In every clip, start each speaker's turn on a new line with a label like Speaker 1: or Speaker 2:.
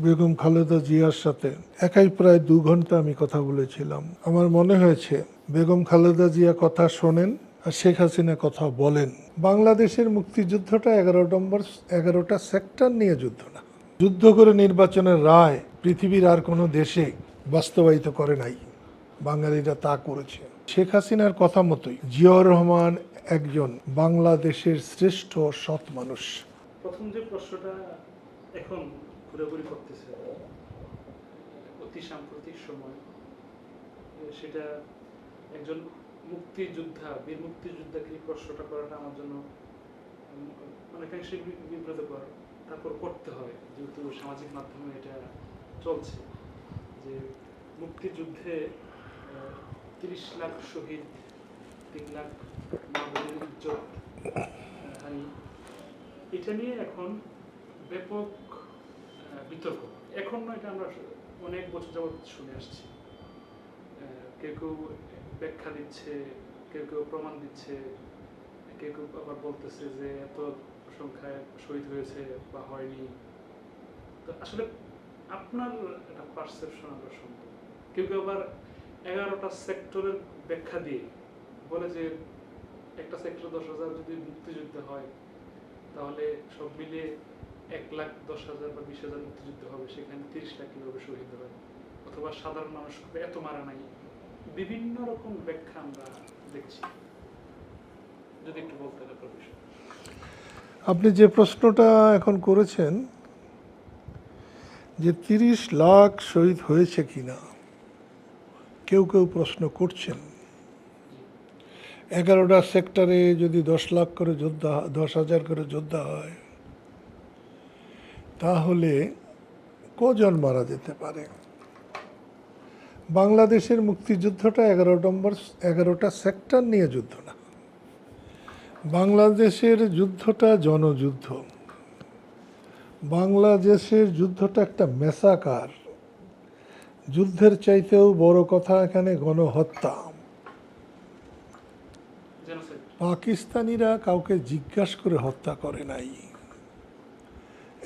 Speaker 1: বেগম খালেদা জিয়ার সাথে একাই প্রায় 2 ঘন্টা আমি কথা বলেছিলাম। আমার মনে হয়েছে বেগম খালেদা জিয়া কথা শোনেন আর শেখ হাসিনা কথা বলেন। বাংলাদেশের মুক্তিযুদ্ধটা 11টা সেক্টর নিয়ে যুদ্ধ না। যুদ্ধ করে নির্বাচনের রায় পৃথিবীর আর কোনো দেশে বাস্তবায়িত করে নাই, বাঙালিরা তা করেছে। শেখ হাসিনার কথা মতোই জিয়াউর রহমান একজন বাংলাদেশের শ্রেষ্ঠ সৎ মানুষ।
Speaker 2: প্রথম যে প্রশ্নটা এখন ঘুরাঘুরি করতেছে অতি সাম্প্রতিক সময়, সেটা একজন মুক্তিযোদ্ধা, বীর মুক্তিযোদ্ধাকে এই প্রশ্নটা করাটা আমার জন্য অনেকাংশে বিব্রতকর। তারপর করতে হয়, যেহেতু সামাজিক মাধ্যমে এটা চলছে যে মুক্তিযুদ্ধে 30 লাখ শহীদ, 3 লাখ মা-বোনের ইজ্জত হানি, এটা নিয়ে এখন ব্যাপক বিতর্ক। এখন না, এটা আমরা অনেক বছর যাবৎ শুনে আসছি। কেউ কেউ ব্যাখ্যা দিচ্ছে, কেউ কেউ প্রমাণ দিচ্ছে, কেউ কেউ আবার বলতেছে যে এত সংখ্যায় শহীদ হয়েছে বা হয়নি। তো আসলে আপনার একটা পারসেপশন আমরা শুনবো। কেউ কেউ আবার 11টা সেক্টরের ব্যাখ্যা দিয়ে বলে যে একটা সেক্টর 10,000 যদি মুক্তিযুদ্ধ হয়, তাহলে সব মিলে 1,10,000 বা 20,000 মুক্তিযুদ্ধ হবে, সেখানে 30 লাখ কিভাবে শহীদ হবে, অথবা সাধারণ মানুষ এত মারা নাই। বিভিন্ন রকম ব্যাখ্যা আমরা দেখছি, যদি একটু বলতে আপনার বিষয়।
Speaker 1: আপনি যে প্রশ্নটা এখন করেছেন যে 30 লাখ শহীদ হয়েছে কিনা, কেউ কেউ প্রশ্ন করছেন। 11টা সেক্টরে যদি 10 লাখ করে যোদ্ধা, 10,000 করে যোদ্ধা হয়, তাহলে কজন মারা যেতে পারে? বাংলাদেশের মুক্তিযুদ্ধটা 11টা সেক্টর নিয়ে যুদ্ধ না। বাংলাদেশের যুদ্ধটা জনযুদ্ধ। বাংলাদেশের যুদ্ধটা একটা মেসাকার। যুদ্ধের চাইতেও বড় কথা এখানে গণহত্যা। পাকিস্তানিরা কাউকে জিজ্ঞাসা করে হত্যা করে নাই।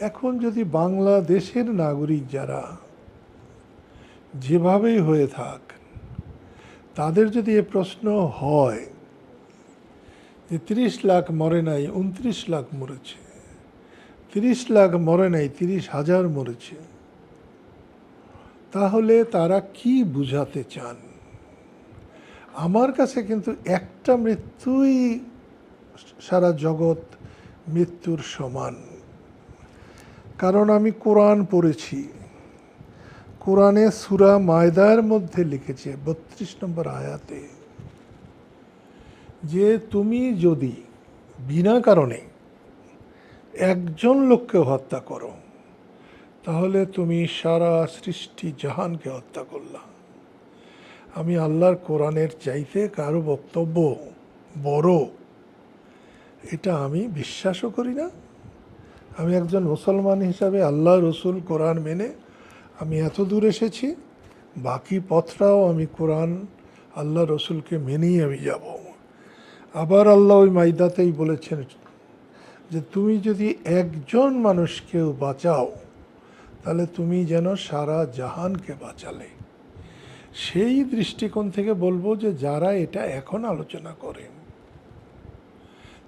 Speaker 1: এখন যদি বাংলাদেশের নাগরিক যারা যেভাবেই হয়ে থাক, তাদের যদি এ প্রশ্ন হয় যে 30 লাখ মরে নাই, 29 লাখ মরেছে, 30 লাখ মরে নাই, 30,000 মরেছে, তাহলে তারা কি বুঝাতে চান? আমার কাছে কিন্তু একটা মৃত্যুই সারা জগৎ মৃত্যুর সমান। কারণ আমি কোরআন পড়েছি। কোরআনে সূরা মায়দার মধ্যে লিখেছে 32 নম্বর আয়াতে যে তুমি যদি বিনা কারণে একজন লোককে হত্যা করো, তাহলে তুমি সারা সৃষ্টি জাহানকে হত্যা করলা। আমি আল্লাহর কোরআনের চাইতে কারো বক্তব্য বড়, এটা আমি বিশ্বাসও করি না। আমি একজন মুসলমান হিসাবে আল্লাহ রসুল কোরআন মেনে আমি এত দূর এসেছি, বাকি পথটাও আমি কোরআন আল্লাহ রসুলকে মেনেই আমি যাব। আবার আল্লাহ ওই মাইদাতেই বলেছেন যে তুমি যদি একজন মানুষকেও বাঁচাও, তাহলে তুমি যেন সারা জাহানকে বাঁচালে। সেই দৃষ্টিকোণ থেকে বলবো যে যারা এটা এখন আলোচনা করেন,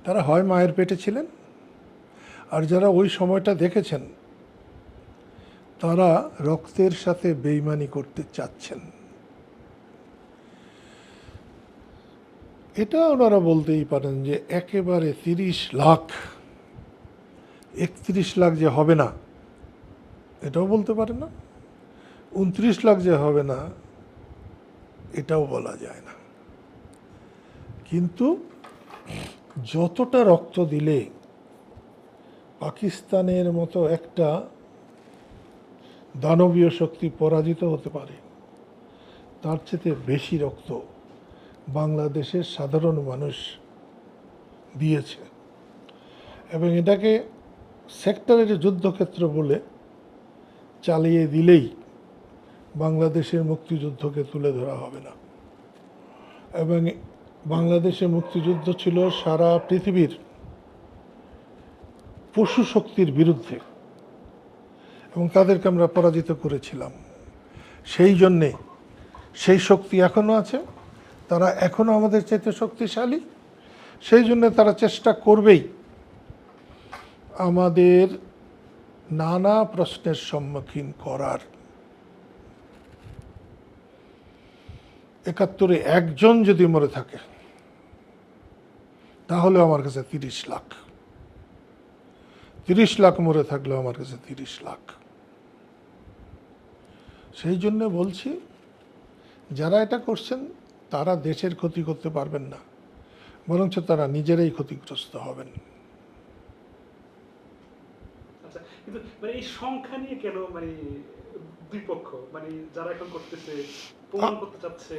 Speaker 1: তারা হয় মায়ের পেটে ছিলেন, আর যারা ওই সময়টা দেখেছেন তারা রক্তের সাথে বেইমানি করতে চাচ্ছেন। এটা ওনারা বলতেই পারেন যে একেবারে 30 লাখ, 31 লাখ যে হবে না, এটাও বলতে পারে না। 29 লাখ যে হবে না, এটাও বলা যায় না। কিন্তু যতটা রক্ত দিলে পাকিস্তানের মতো একটা দানবীয় শক্তি পরাজিত হতে পারে, তার চেয়ে বেশি রক্ত বাংলাদেশের সাধারণ মানুষ দিয়েছে। এবং এটাকে সেক্টরের যুদ্ধক্ষেত্র বলে চালিয়ে দিলেই বাংলাদেশের মুক্তিযুদ্ধকে তুলে ধরা হবে না। এবং বাংলাদেশের মুক্তিযুদ্ধ ছিল সারা পৃথিবীর পশু শক্তির বিরুদ্ধে এবং তাদেরকে আমরা পরাজিত করেছিলাম। সেই জন্যে সেই শক্তি এখনও আছে, তারা এখনও আমাদের চাইতে শক্তিশালী। সেই জন্য তারা চেষ্টা করবেই আমাদের নানা প্রশ্নের সম্মুখীন করার। ৭১-এ একজন যদি মরে থাকে তাহলে আমার কাছে ৩০ লাখ, ৩০ লাখ মরে থাকলেও আমার কাছে ৩০ লাখ। সেই জন্য বলছি, যারা এটা করছেন তারা দেশের ক্ষতি করতে পারবেন না, বরঞ্চ তারা নিজেরাই ক্ষতিগ্রস্ত হবেন।
Speaker 2: আচ্ছা, কিন্তু মানে এই সংখ্যা নিয়ে কেন মানে দুই পক্ষ, মানে যারা এখন করতেছে প্রমাণ করতে চাচ্ছে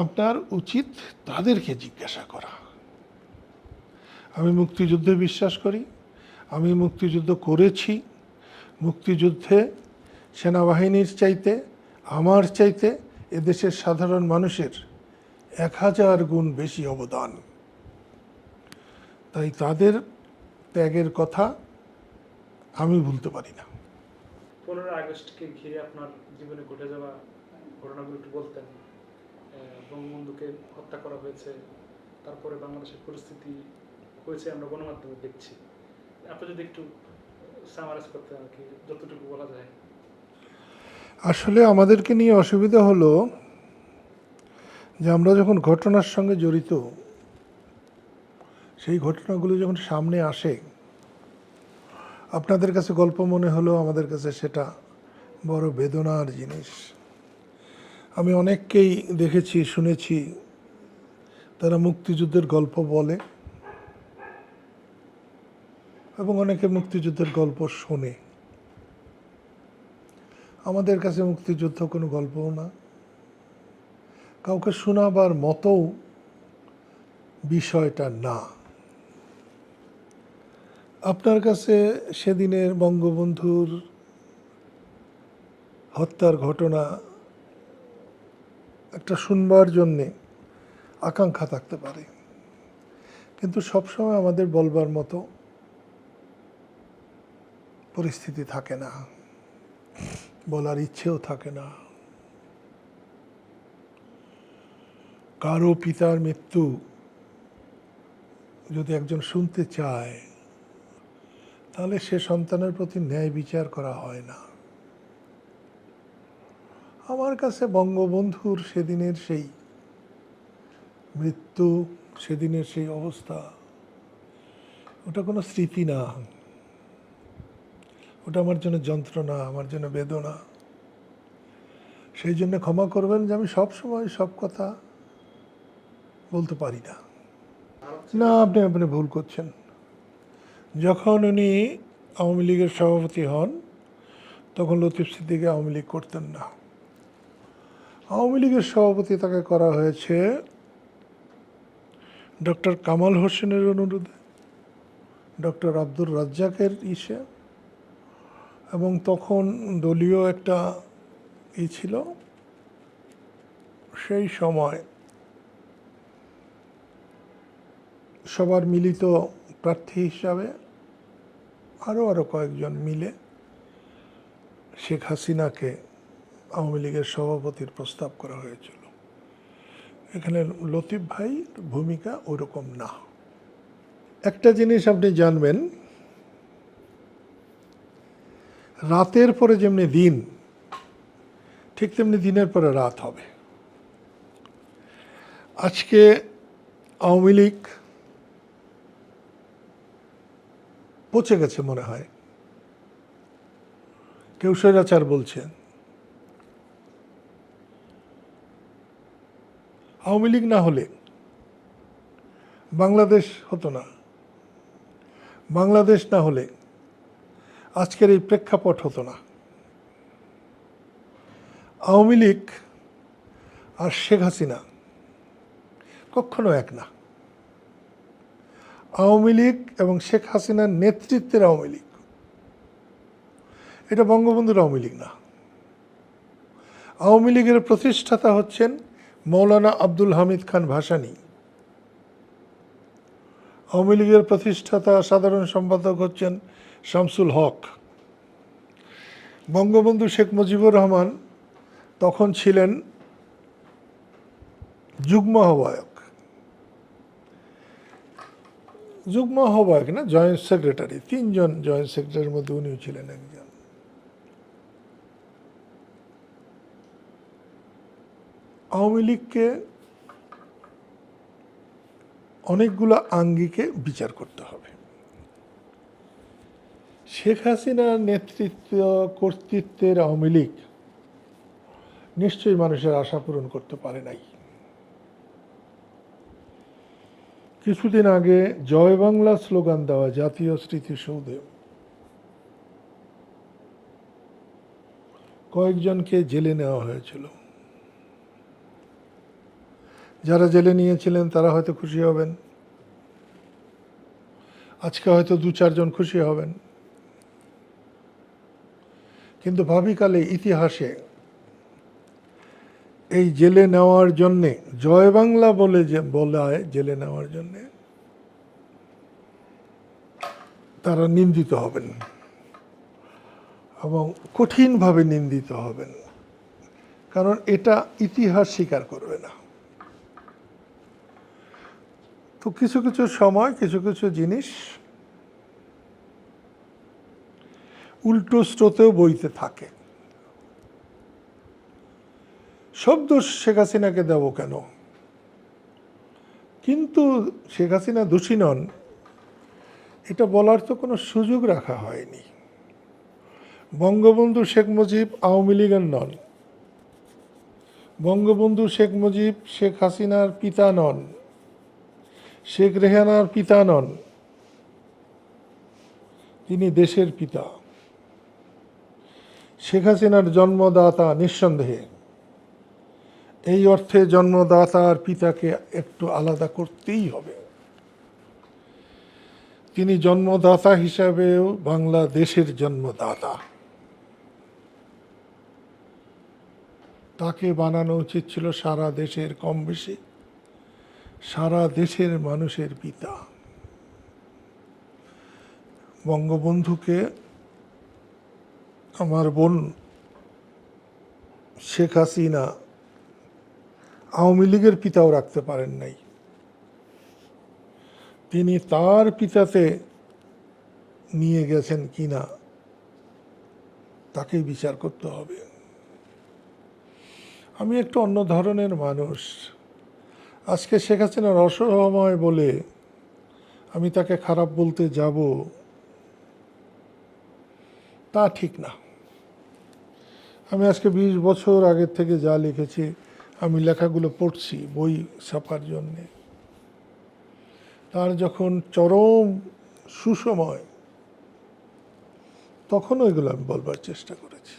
Speaker 1: আপনার উচিত তাদেরকে জিজ্ঞাসা করা। আমি মুক্তিযুদ্ধে বিশ্বাস করি, আমি মুক্তিযুদ্ধ করেছি। মুক্তিযুদ্ধে সেনাবাহিনীর চাইতে, আমার চাইতে এদেশের সাধারণ মানুষের ১০০০ গুণ বেশি অবদান। তাই তাদের ত্যাগের কথা আমি ভুলতে পারি না।
Speaker 2: 15 আগস্টকে ঘিরে আপনার জীবনে ঘটে যাওয়া ঘটনাগুলো একটু বলতেন। বঙ্গবন্ধুকে হত্যা করা হয়েছে, তারপরে বাংলাদেশের পরিস্থিতি হয়েছে আমরা গণমাধ্যমে দেখছি। আপনি যদি একটু সামারাইজ করতেন আর কি, যতটুকু বলা যায়।
Speaker 1: আসলে আমাদেরকে নিয়ে অসুবিধা হলো যে আমরা যখন ঘটনার সঙ্গে জড়িত, সেই ঘটনাগুলো যখন সামনে আসে, আপনাদের কাছে গল্প মনে হলো, আমাদের কাছে সেটা বড় বেদনার জিনিস। আমি অনেককেই দেখেছি, শুনেছি, তারা মুক্তিযুদ্ধের গল্প বলে এবং অনেকে মুক্তিযুদ্ধের গল্প শোনে। আমাদের কাছে মুক্তিযুদ্ধ কোনো গল্পও না, কাউকে শোনাবার মতো বিষয়টা না। আপনার কাছে সেদিনের বঙ্গবন্ধুর হত্যার ঘটনা একটা শুনবার জন্যে আকাঙ্ক্ষা থাকতে পারে, কিন্তু সবসময় আমাদের বলবার মতো পরিস্থিতি থাকে না, বলার ইচ্ছেও থাকে না। কারো পিতার মৃত্যু যদি একজন শুনতে চায়, তাহলে সে সন্তানের প্রতি ন্যায় বিচার করা হয় না। আমার কাছে বঙ্গবন্ধুর সেদিনের সেই মৃত্যু, সেদিনের সেই অবস্থা, ওটা কোনো স্মৃতি না, ওটা আমার জন্য যন্ত্রণা, আমার জন্য বেদনা। সেই জন্য ক্ষমা করবেন যে আমি সব সময় সব কথা বলতে পারি না। না, আপনি ভুল করছেন। যখন উনি আওয়ামী লীগের সভাপতি হন, তখন লতিফ সিদ্দিকী আওয়ামী লীগ করতেন না। আওয়ামী লীগের সভাপতি তাকে করা হয়েছে ডক্টর কামাল হোসেনের অনুরোধে, ডক্টর আব্দুর রাজ্জাকের ইসে, এবং তখন দলীয় একটা ছিল। সেই সময় সবার মিলিত প্রার্থী হিসাবে আরও কয়েকজন মিলে শেখ হাসিনাকে আওয়ামী লীগের সভাপতির প্রস্তাব করা হয়েছিল। এখানে লতিফ ভাই ভূমিকা ওরকম না। একটা জিনিস আপনি জানবেন, রাতের পরে যেমনি দিন, ঠিক তেমনি দিনের পরে রাত হবে। আজকে আওয়ামী লীগ পচে গেছে মনে হয়, কেউ স্বৈরাচার বলছে। আওয়ামী লীগ না হলে বাংলাদেশ হতো না, বাংলাদেশ না হলে আজকের এই প্রেক্ষাপট হতো না। আওয়ামী লীগ আর শেখ হাসিনা কখনো এক না। আওয়ামী লীগ এবং শেখ হাসিনার নেতৃত্বের আওয়ামী লীগ, এটা বঙ্গবন্ধুর আওয়ামী লীগ না। আওয়ামী লীগের প্রতিষ্ঠাতা হচ্ছেন মৌলানা আব্দুল হামিদ খান ভাসানী। আওয়ামী লীগের প্রতিষ্ঠাতা সাধারণ সম্পাদক হচ্ছেন শামসুল হক। বঙ্গবন্ধু শেখ মুজিবুর রহমান তখন ছিলেন যুগ্ম আহ্বায়ক, যুগ্ম আহ্বায়ক না, জয়েন্ট সেক্রেটারি, 3 জন জয়েন্ট সেক্রেটারির মধ্যে উনিও ছিলেন একজন। আওয়ামী লীগকে অনেকগুলো আঙ্গিকে বিচার করতে হবে। শেখ হাসিনার নেতৃত্ব কর্তৃত্বের আওয়ামী লীগ নিশ্চয়ই মানুষের আশা পূরণ করতে পারে নাই। কিছুদিন আগে জয় বাংলা স্লোগান দেওয়া জাতীয় স্মৃতিসৌধে কয়েকজনকে জেলে নেওয়া হয়েছিল। যারা জেলে নিয়েছিলেন তারা হয়তো খুশি হবেন, আজকে হয়তো 2-4 জন খুশি হবেন, কিন্তু ভাবিকালে ইতিহাসে এই জেলে নেওয়ার জন্যে, জয় বাংলা বলে যে বলায় জেলে নেওয়ার জন্যে তারা নিন্দিত হবেন এবং কঠিনভাবে নিন্দিত হবেন, কারণ এটা ইতিহাস স্বীকার করবে না। তো কিছু কিছু সময় কিছু কিছু জিনিস উল্টো স্রোতেও বইতে থাকে। সব দোষ শেখ হাসিনাকে দেব কেন? কিন্তু শেখ হাসিনা দোষী নন এটা বলার তো কোনো সুযোগ রাখা হয়নি। বঙ্গবন্ধু শেখ মুজিব আওয়ামী লীগের নন, বঙ্গবন্ধু শেখ মুজিব শেখ হাসিনার পিতা নন, শেখ রেহানার পিতা নন, তিনি দেশের পিতা। শেখ হাসিনার জন্মদাতা নিঃসন্দেহে, এই অর্থে জন্মদাতা আর পিতাকে একটু আলাদা করতেই হবে। তিনি জন্মদাতা হিসাবেও বাংলাদেশের জন্মদাতা, তাকে বানানো উচিত ছিল সারা দেশের, কম বেশি সারা দেশের মানুষের পিতা। বঙ্গবন্ধুকে আমার বোন শেখ হাসিনা আওয়ামী লীগের পিতাও রাখতে পারেন নাই। তিনি তার পিতাতে নিয়ে গেছেন কিনা তাকেই বিচার করতে হবে। আমি একটু অন্য ধরনের মানুষ। আজকে শেখ হাসিনার অসহায় বলে আমি তাকে খারাপ বলতে যাব, তা ঠিক না। আমি আজকে 20 বছর আগের থেকে যা লিখেছি, আমি লেখাগুলো পড়ছি বই ছাপার জন্যে। তার যখন চরম সুসময়, তখনও এগুলো আমি বলবার চেষ্টা করেছি।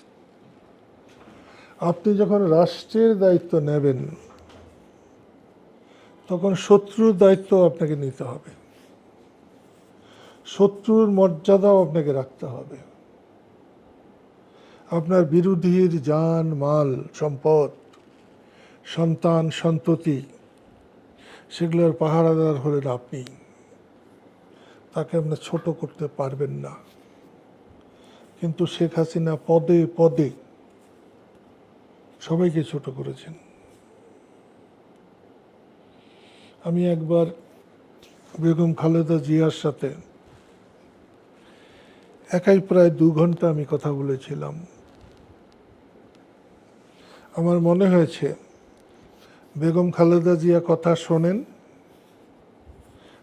Speaker 1: আপনি যখন রাষ্ট্রের দায়িত্ব নেবেন তখন শত্রুর দায়িত্ব আপনাকে নিতে হবে, শত্রুর মর্যাদাও আপনাকে রাখতে হবে। আপনার বিরোধীর জান মাল সম্পদ সন্তান সন্ততি সেগুলোর পাহারাদার হলেন আপনি, তাকে আপনি ছোট করতে পারবেন না। কিন্তু শেখ হাসিনা পদে পদে সবাইকে ছোট করেছেন। আমি একবার বেগম খালেদা জিয়ার সাথে একাই প্রায় 2 ঘন্টা আমি কথা বলেছিলাম। আমার মনে হয়েছে বেগম খালেদা জিয়া কথা শোনেন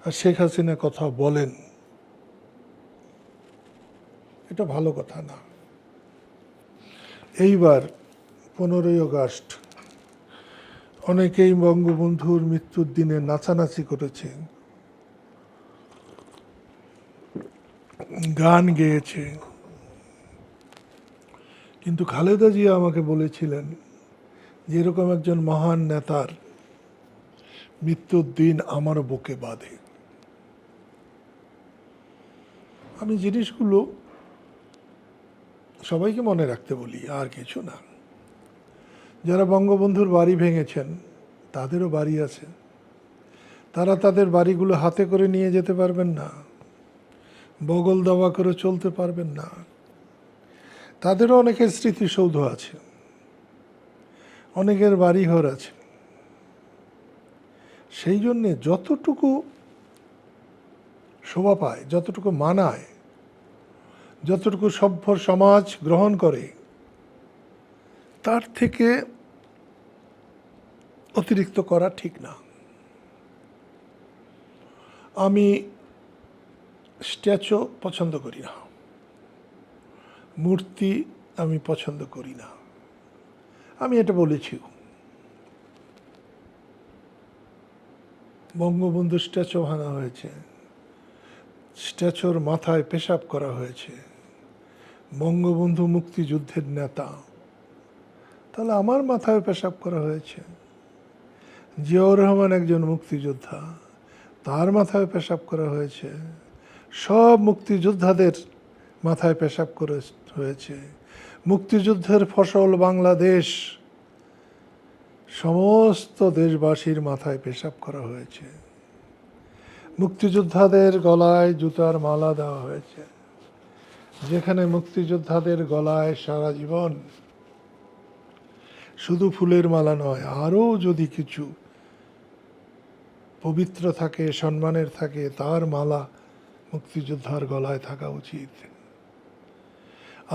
Speaker 1: আর শেখ হাসিনা কথা বলেন, এটা ভালো কথা না। এইবার 15ই আগস্ট অনেকেই বঙ্গবন্ধুর মৃত্যুর দিনে নাচানাচি করেছে, গান গেয়েছে, কিন্তু খালেদা জিয়া আমাকে বলেছিলেন যে এরকম একজন মহান নেতার মৃত্যুর দিন আমার বুকে বাঁধে। আমি জিনিসগুলো সবাইকে মনে রাখতে বলি, আর কিছু না। যারা বঙ্গবন্ধুর বাড়ি ভেঙেছেন তাদেরও বাড়ি আছে, তারা তাদের বাড়িগুলো হাতে করে নিয়ে যেতে পারবেন না, বগল দাবা করে চলতে পারবেন না। তাদেরও অনেকের স্মৃতিসৌধ আছে, অনেকের বাড়িঘর আছে। সেই জন্যে যতটুকু শোভা পায়, যতটুকু মানায়, যতটুকু সভ্য সমাজ গ্রহণ করে, তার থেকে অতিরিক্ত করা ঠিক না। আমি স্ট্যাচু পছন্দ করি না, মূর্তি আমি পছন্দ করি না। আমি এটা বলেছি। বঙ্গবন্ধু স্ট্যাচু ভাঙা হয়েছে, স্ট্যাচুর মাথায় পেশাব করা হয়েছে। বঙ্গবন্ধু মুক্তিযুদ্ধের নেতা, তাহলে আমার মাথায় পেশাব করা হয়েছে। জিয়াউর রহমান একজন মুক্তিযোদ্ধা, তার মাথায় পেশাব করা হয়েছে। সব মুক্তিযোদ্ধাদের মাথায় পেশাব করে হয়েছে। মুক্তিযুদ্ধের ফসল বাংলাদেশ, সমস্ত দেশবাসীর মাথায় পেশাব করা হয়েছে। মুক্তিযোদ্ধাদের গলায় জুতার মালা দেওয়া হয়েছে, যেখানে মুক্তিযোদ্ধাদের গলায় সারা জীবন শুধু ফুলের মালা নয়, আরও যদি কিছু পবিত্র থাকে, সম্মানের থাকে, তার মালা মুক্তিযোদ্ধার গলায় থাকা উচিত।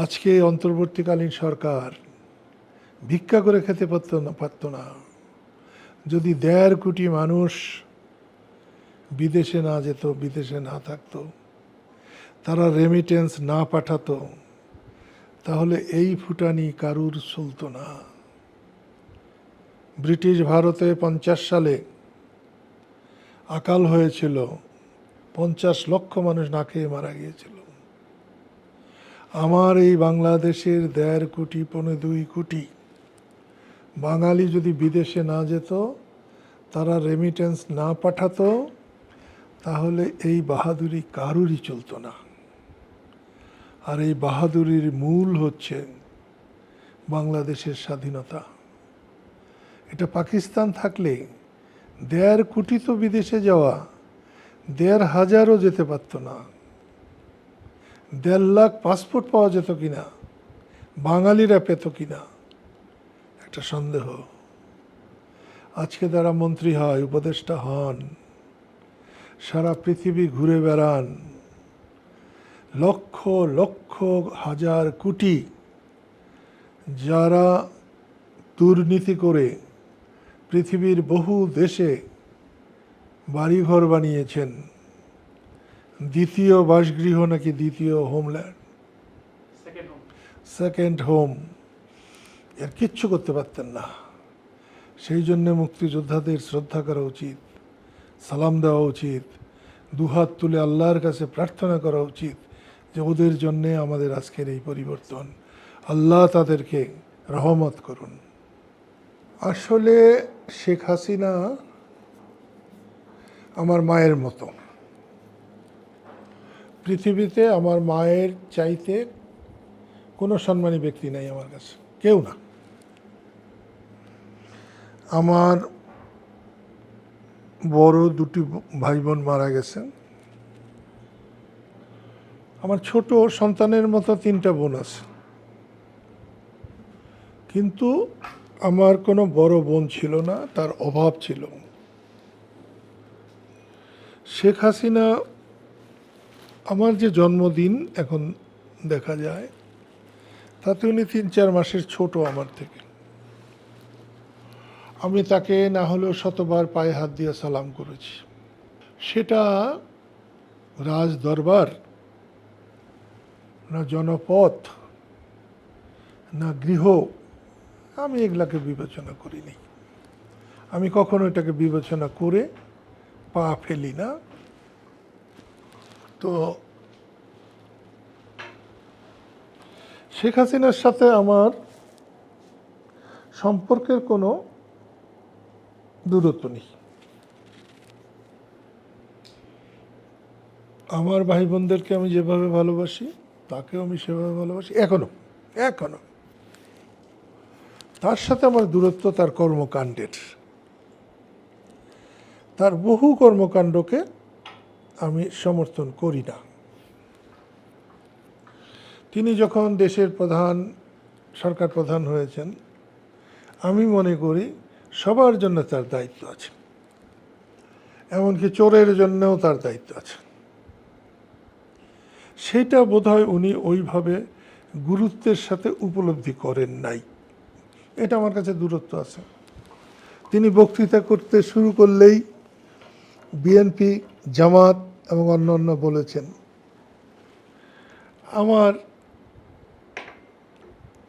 Speaker 1: আজকে অন্তর্বর্তীকালীন সরকার ভিক্ষা করে খেতে পারত না যদি 1.5 কোটি মানুষ বিদেশে না যেত, বিদেশে না থাকতো, তারা রেমিটেন্স না পাঠাতো, তাহলে এই ফুটানি কারুর চলতো না। ব্রিটিশ ভারতে 50 সালে আকাল হয়েছিল, 50 লক্ষ মানুষ না খেয়ে মারা গিয়েছিল। আমার এই বাংলাদেশের 1.5 কোটি 2.25 কোটি বাঙালি যদি বিদেশে না যেত, তারা রেমিটেন্স না পাঠাতো, তাহলে এই বাহাদুরি কারুরই চলতো না। আর এই বাহাদুরির মূল হচ্ছে বাংলাদেশের স্বাধীনতা। এটা পাকিস্তান থাকলে 1.5 কোটি তো বিদেশে যাওয়া, 1,500ও যেতে পারত না। 1.5 লাখ পাসপোর্ট পাওয়া যেত কিনা, বাঙালিরা পেত কিনা, একটা সন্দেহ। আজকে যারা মন্ত্রী হয়, উপদেষ্টা হন, সারা পৃথিবী ঘুরে বেড়ান, লক্ষ লক্ষ হাজার কোটি যারা দুর্নীতি করে পৃথিবীর বহু দেশে বাড়িঘর বানিয়েছেন, দ্বিতীয় বাসগৃহ নাকি দ্বিতীয় হোমল্যান্ড, সেকেন্ড হোম, এর কিচ্ছু করতে পারতেন না। সেই জন্যে মুক্তিযোদ্ধাদের শ্রদ্ধা করা উচিত, সালাম দেওয়া উচিত, দুহাত তুলে আল্লাহর কাছে প্রার্থনা করা উচিত যে ওদের জন্যে আমাদের আজকের এই পরিবর্তন, আল্লাহ তাদেরকে রহমত করুন। আসলে শেখ হাসিনা আমার মায়ের মতো। পৃথিবীতে আমার মায়ের চাইতে কোনো সম্মানী ব্যক্তি নাই আমার কাছে, কেউ না। আমার বড় 2টি ভাই বোন মারা গেছেন। আমার ছোট সন্তানের মতো 3টা বোন আছে, কিন্তু আমার কোনো বড় বোন ছিল না, তার অভাব ছিল। শেখ হাসিনা আমার যে জন্মদিন এখন দেখা যায়, তাতে উনি 3-4 মাসের ছোট আমার থেকে। আমি তাকে না হলেও শতবার পায়ে হাত দিয়ে সালাম করেছি। সেটা রাজ দরবার, না জনপথ, না গৃহ, আমি এগুলাকে বিবেচনা করিনি। আমি কখনো এটাকে বিবেচনা করে পা ফেলি না। তো শেখ হাসিনার সাথে আমার সম্পর্কের কোনো দূরত্ব নেই। আমার ভাই বোনদেরকে আমি যেভাবে ভালোবাসি, তাকেও আমি সেভাবে ভালোবাসি এখনো। তার সাথে আমার দূরত্ব তার কর্মকাণ্ডের, তার বহু কর্মকাণ্ডকে আমি সমর্থন করি না। তিনি যখন দেশের প্রধান, সরকার প্রধান হয়েছেন, আমি মনে করি সবার জন্য তার দায়িত্ব আছে, এমনকি চোরের জন্যও তার দায়িত্ব আছে। সেটা বোধহয় উনি ওইভাবে গুরুত্বের সাথে উপলব্ধি করেন নাই। এটা আমার কাছে দূরত্ব আছে। তিনি বক্তৃতা করতে শুরু করলেই বিএনপি, জামাত এবং অন্যান্য বলেছেন। আমার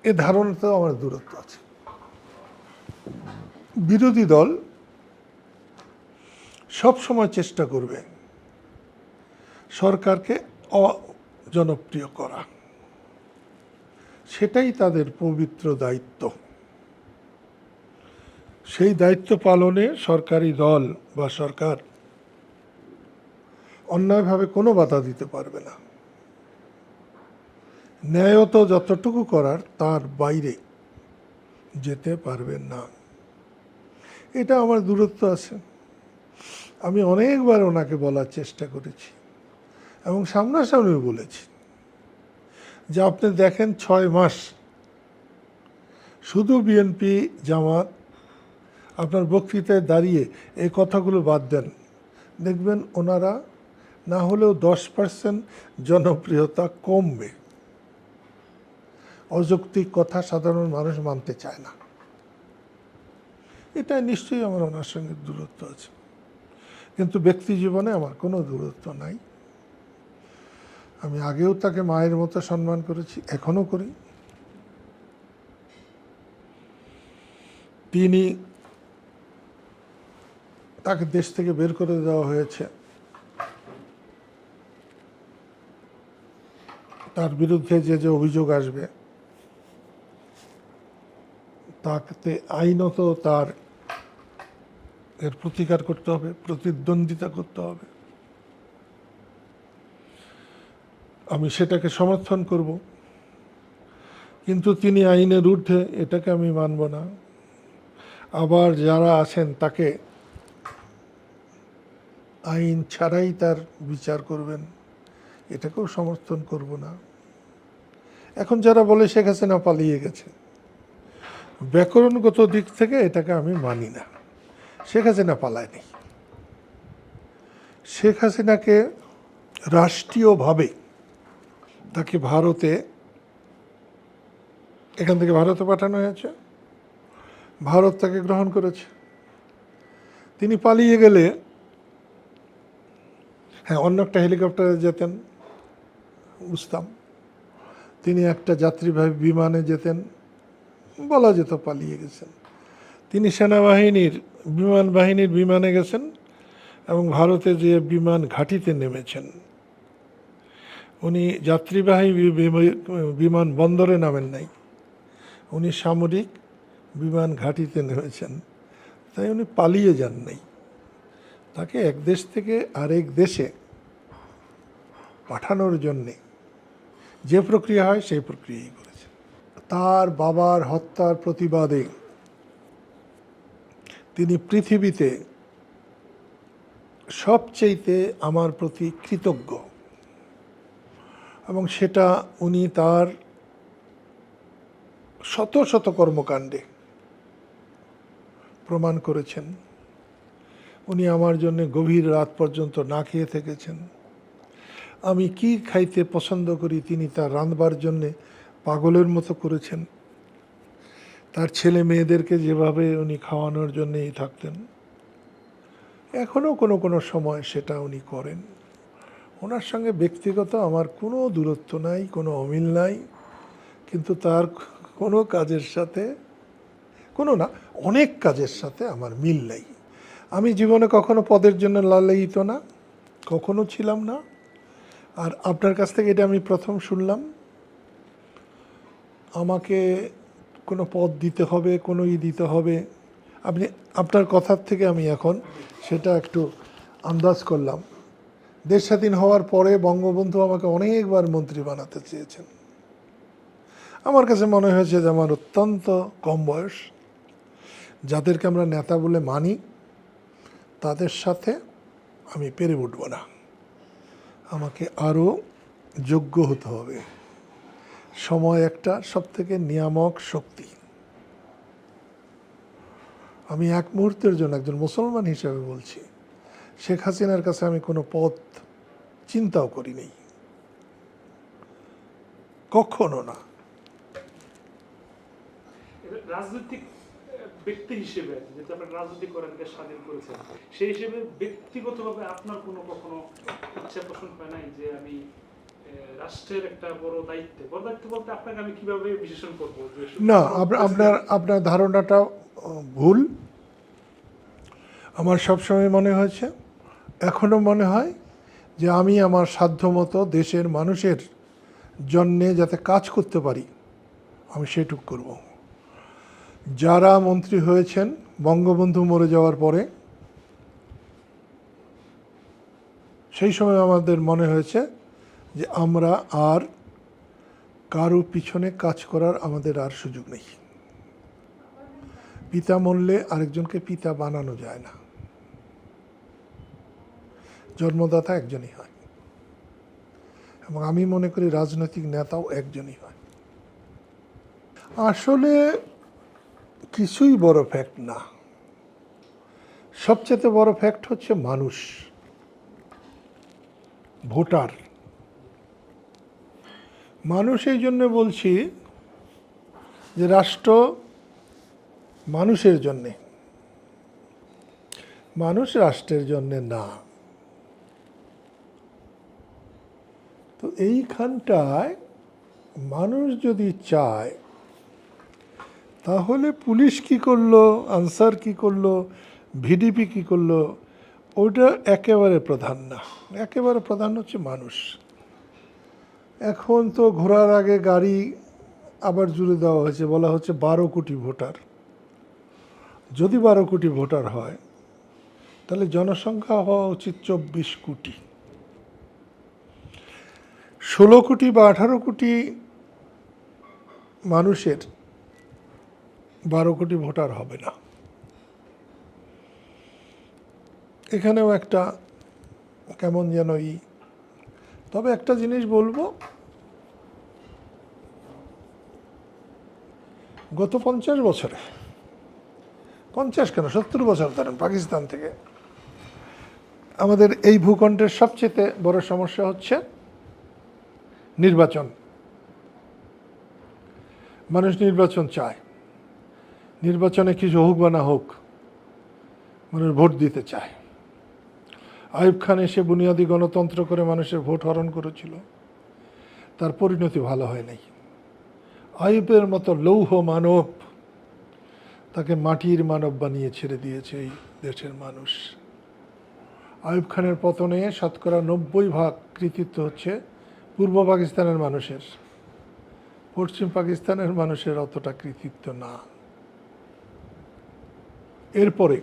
Speaker 1: এ ধারণাতেও আমার দূরত্ব আছে। বিরোধী দল সব সময় চেষ্টা করবে সরকারকে অজনপ্রিয় করা, সেটাই তাদের পবিত্র দায়িত্ব। সেই দায়িত্ব পালনে সরকারি দল বা সরকার অন্যায়ভাবে কোনো বাধা দিতে পারবে না। ন্যায়ত যতটুকু করার তার বাইরে যেতে পারবেন না। এটা আমার দূরত্ব আছে। আমি অনেকবার ওনাকে বলার চেষ্টা করেছি এবং সামনাসামনিও বলেছি যে আপনি দেখেন 6 মাস শুধু বিএনপি, জামাত আপনার বক্তৃতায় দাঁড়িয়ে এই কথাগুলো বাদ দেন, দেখবেন ওনারা না হলেও 10% জনপ্রিয়তা কমবে। অযৌক্তিক কথা সাধারণ মানুষ মানতে চায় না। এটা নিশ্চয়ই আমার ওনার সঙ্গে দূরত্ব আছে, কিন্তু ব্যক্তি জীবনে আমার কোনো দূরত্ব নাই। আমি আগেও তাকে মায়ের মতো সম্মান করেছি, এখনো করি। তাকে দেশ থেকে বের করে দেওয়া হয়েছে, তার বিরুদ্ধে যে অভিযোগ আসবে তাতে আইনত তার এর প্রতিকার করতে হবে, প্রতিদ্বন্দ্বিতা করতে হবে। আমি সেটাকে সমর্থন করব, কিন্তু তিনি আইনের ঊর্ধ্বে, এটাকে আমি মানব না। আবার যারা আছেন তাকে আইন ছাড়াই তার বিচার করবেন, এটাকেও সমর্থন করব না। এখন যারা বলে শেখ হাসিনা পালিয়ে গেছে, ব্যাকরণগত দিক থেকে এটাকে আমি মানি না। শেখ হাসিনা পালায়নি। শেখ হাসিনাকে রাষ্ট্রীয়ভাবে তাকে এখান থেকে ভারতে পাঠানো হয়েছে, ভারত তাকে গ্রহণ করেছে। তিনি পালিয়ে গেলে, হ্যাঁ, অন্য একটা হেলিকপ্টারে যেতেন বুঝতাম, তিনি একটা যাত্রীবাহী বিমানে যেতেন, বলা যেত পালিয়ে গেছেন। তিনি সেনাবাহিনীর বিমানে গেছেন এবং ভারতে যে বিমান ঘাঁটিতে নেমেছেন। উনি যাত্রীবাহী বিমান বন্দরে নামেন নাই, উনি সামরিক বিমান ঘাঁটিতে নেমেছেন। তাই উনি পালিয়ে যান নাই। তাকে এক দেশ থেকে আরেক দেশে পাঠানোর জন্যে যে প্রক্রিয়া হয় সেই প্রক্রিয়াই করেছেন। তার বাবার হত্যার প্রতিবাদে তিনি পৃথিবীতে সবচেয়েতে আমার প্রতি কৃতজ্ঞ, এবং সেটা উনি তার শত শত কর্মকাণ্ডে প্রমাণ করেছেন। উনি আমার জন্য গভীর রাত পর্যন্ত না খেয়ে থেকেছেন। আমি কি খাইতে পছন্দ করি তিনি তার রাঁধবার জন্যে পাগলের মতো করেছেন। তার ছেলে মেয়েদেরকে যেভাবে উনি খাওয়ানোর জন্যেই থাকতেন, এখনও কোনো সময় সেটা উনি করেন। ওনার সঙ্গে ব্যক্তিগত আমার কোনো দূরত্ব নাই, কোনো অমিল নাই, কিন্তু তার কোনো কাজের সাথে, অনেক কাজের সাথে আমার মিল নাই। আমি জীবনে কখনো পদের জন্য লালায়িত না, কখনো ছিলাম না। আর আপনার কাছ থেকে এটা আমি প্রথম শুনলাম। আমাকে কোনো পদ দিতে হবে, কোনো দিতে হবে, আপনার কথার থেকে আমি এখন সেটা একটু আন্দাজ করলাম। দেশ স্বাধীন হওয়ার পরে বঙ্গবন্ধু আমাকে অনেকবার মন্ত্রী বানাতে চেয়েছেন। আমার কাছে মনে হয়েছে যে আমার অত্যন্ত কম বয়স, যাদেরকে আমরা নেতা বলে মানি তাদের সাথে আমি পেরে উঠব না, আমাকে আরও যোগ্য হতে হবে। সময় একটা সবথেকে নিয়ামক শক্তি। আমি এক মুহূর্তের জন্য একজন মুসলমান হিসেবে বলছি, শেখ হাসিনার কাছে আমি কোনো পদ চিন্তাও করিনি, কখনো না।
Speaker 2: রাজনৈতিক ব্যক্তি হিসেবে যেহেতু আপনার রাজনৈতিক করাকে স্বাধীন করেছেন, সেই হিসেবে ব্যক্তিগতভাবে আপনার কোনো কখনো ইচ্ছা পোষণ হয় নাই যে আমি রাষ্ট্রের একটা বড় দায়িত্ব বলতে আপনাকে আমি কিভাবে বিশেষণ করবো?
Speaker 1: না, আপনার ধারণাটা ভুল। আমার সবসময় মনে হয়েছে, এখনো মনে হয় যে আমি আমার সাধ্যমতো দেশের মানুষের জন্যে যাতে কাজ করতে পারি আমি সেটুক করব। যারা মন্ত্রী হয়েছেন বঙ্গবন্ধু মরে যাওয়ার পরে, সেই সময় আমাদের মনে হয়েছে যে আমরা আর কারো পিছনে কাজ করার আমাদের আর সুযোগ নেই। পিতা মরলে আরেকজনকে পিতা বানানো যায় না, জন্মদাতা একজনই হয়, এবং আমি মনে করি রাজনৈতিক নেতাও একজনই হয়। আসলে কিছুই বড় ফ্যাক্ট না, সবচেয়ে বড় ফ্যাক্ট হচ্ছে মানুষ, ভোটার। মানুষ এই জন্য বলছি যে রাষ্ট্র মানুষের জন্যে, মানুষ রাষ্ট্রের জন্যে না। তো এইখানটায় মানুষ যদি চায় তাহলে পুলিশ কি করলো, আনসার কি করলো, ভিডিপি কি করলো, ওইটা একেবারে প্রধান না। একেবারে প্রধান হচ্ছে মানুষ। এখন তো ঘোরার আগে গাড়ি আবার জুড়ে দেওয়া হয়েছে, বলা হচ্ছে 12 কোটি ভোটার। যদি 12 কোটি ভোটার হয় তাহলে জনসংখ্যা হওয়া উচিত 24 কোটি। 16 কোটি বা 18 কোটি মানুষের 12 কোটি ভোটার হবে না। এখানেও একটা কেমন যেন তবে একটা জিনিস বলবো, গত 50 বছরে, 50 কেন 70 বছর ধরেন পাকিস্তান থেকে আমাদের এই ভূখণ্ডের সবচেয়ে বড় সমস্যা হচ্ছে নির্বাচন। মানুষ নির্বাচন চায়, নির্বাচনে কিছু হোক বা না হোক মানুষ ভোট দিতে চায়। আইয়ুব খান এসে বুনিয়াদী গণতন্ত্র করে মানুষের ভোট হরণ করেছিল, তার পরিণতি ভালো হয় নাই। আইয়ুবের মতো লৌহ মানব তাকে মাটির মানব বানিয়ে ছেড়ে দিয়েছে এই দেশের মানুষ। আইয়ুব খানের পতনে শতকরা 90% কৃতিত্ব হচ্ছে পূর্ব পাকিস্তানের মানুষের, পশ্চিম পাকিস্তানের মানুষের অতটা কৃতিত্ব না। এরপরে